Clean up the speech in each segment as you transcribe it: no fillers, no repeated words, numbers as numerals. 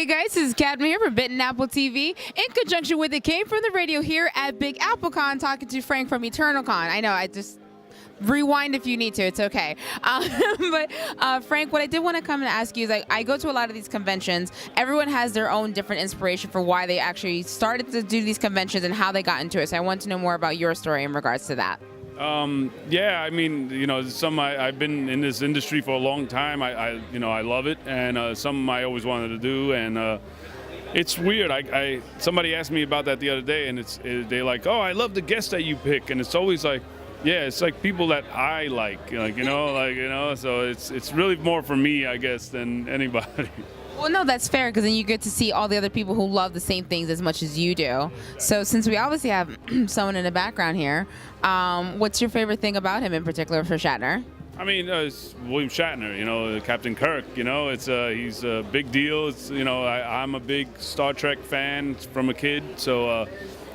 Guys, this is Cadma here for Bitten Apple TV in conjunction with It Came From the Radio here at Big AppleCon, talking to Frank from EternalCon. I know, I just rewind if you need to, it's okay. Frank, what I did want to come and ask you is, like, I go to a lot of these conventions. Everyone has their own different inspiration for why they actually started to do these conventions and how they got into it. So I want to know more about your story in regards to that. Yeah, I mean, you know, I've been in this industry for a long time. I love it, and something I always wanted to do, and it's weird. Somebody asked me about that the other day, and they're like, "Oh, I love the guests that you pick," and it's always like, yeah, it's like people that I like, So it's really more for me, I guess, than anybody. Well, no, that's fair, because then you get to see all the other people who love the same things as much as you do. So since we obviously have someone in the background here, what's your favorite thing about him in particular for Shatner? I mean, it's William Shatner, Captain Kirk, he's a big deal. I'm a big Star Trek fan from a kid, so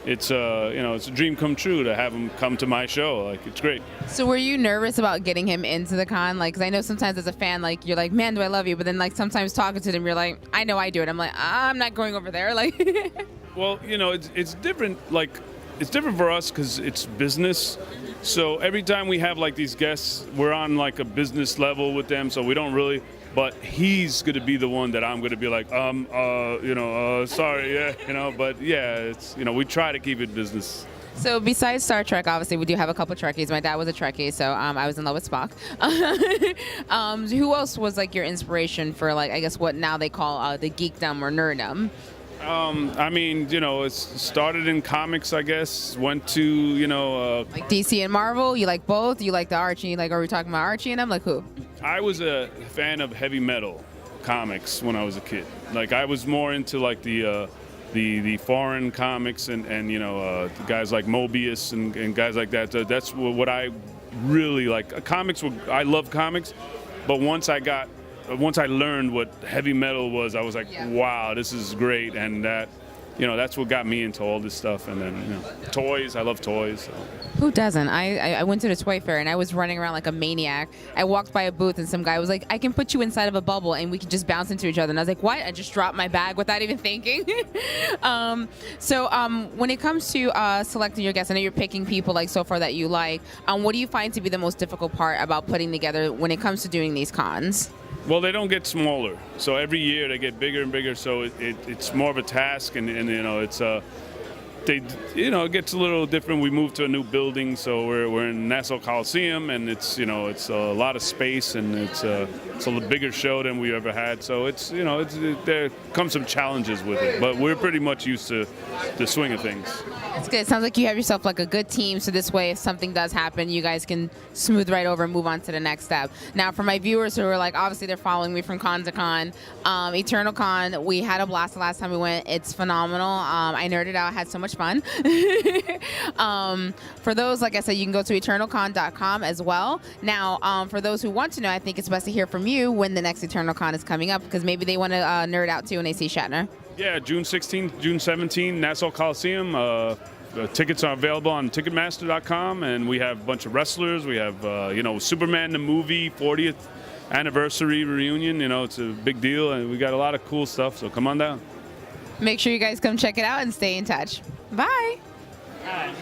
it's a dream come true to have him come to my show. Like, it's great. So were you nervous about getting him into the con? Like, because I know sometimes as a fan, like, you're like, man, do I love you? But then, like, sometimes talking to them, you're like, I know I do it. I'm like, I'm not going over there. Like, well, it's different. Like, it's different for us because it's business. So every time we have like these guests, we're on like a business level with them. So we don't really. But he's going to be the one that I'm going to be like, sorry, yeah, But yeah, it's, we try to keep it business. So besides Star Trek, obviously, we do have a couple Trekkies. My dad was a Trekkie, so I was in love with Spock. Who else was like your inspiration for, like, I guess what now they call the geekdom or nerddom? I mean, it started in comics, I guess. Went to, like DC and Marvel. You like both? You like the Archie? Like, are we talking about Archie and them? Like who? I was a fan of heavy metal comics when I was a kid. Like, I was more into like the foreign comics and guys like Mobius and guys like that. So that's what I really like. I love comics, but once I learned what heavy metal was, I was like, wow, this is great, and that's what got me into all this stuff. And then toys, I love toys. So. Who doesn't? I went to the toy fair and I was running around like a maniac. I walked by a booth and some guy was like, I can put you inside of a bubble and we can just bounce into each other. And I was like, what? I just dropped my bag without even thinking. When it comes to selecting your guests, I know you're picking people like so far that you like. What do you find to be the most difficult part about putting together when it comes to doing these cons? Well, they don't get smaller, so every year they get bigger and bigger. So it's more of a task, and it's it gets a little different. We moved to a new building, so we're in Nassau Coliseum, and it's a lot of space, and it's a bigger show than we ever had. So there comes some challenges with it, but we're pretty much used to the swing of things. That's good. It sounds like you have yourself like a good team, so this way if something does happen, you guys can smooth right over and move on to the next step. Now, for my viewers who are like, obviously they're following me from con to con, EternalCon, we had a blast the last time we went. It's phenomenal. I nerded out, had so much fun. For those, like I said, you can go to eternalcon.com as well. Now, for those who want to know, I think it's best to hear from you when the next EternalCon is coming up, because maybe they want to nerd out too when they see Shatner. Yeah, June 16th, June 17th, Nassau Coliseum. Tickets are available on Ticketmaster.com, and we have a bunch of wrestlers. We have, Superman the movie, 40th anniversary reunion. It's a big deal, and we got a lot of cool stuff, so come on down. Make sure you guys come check it out and stay in touch. Bye. Yeah.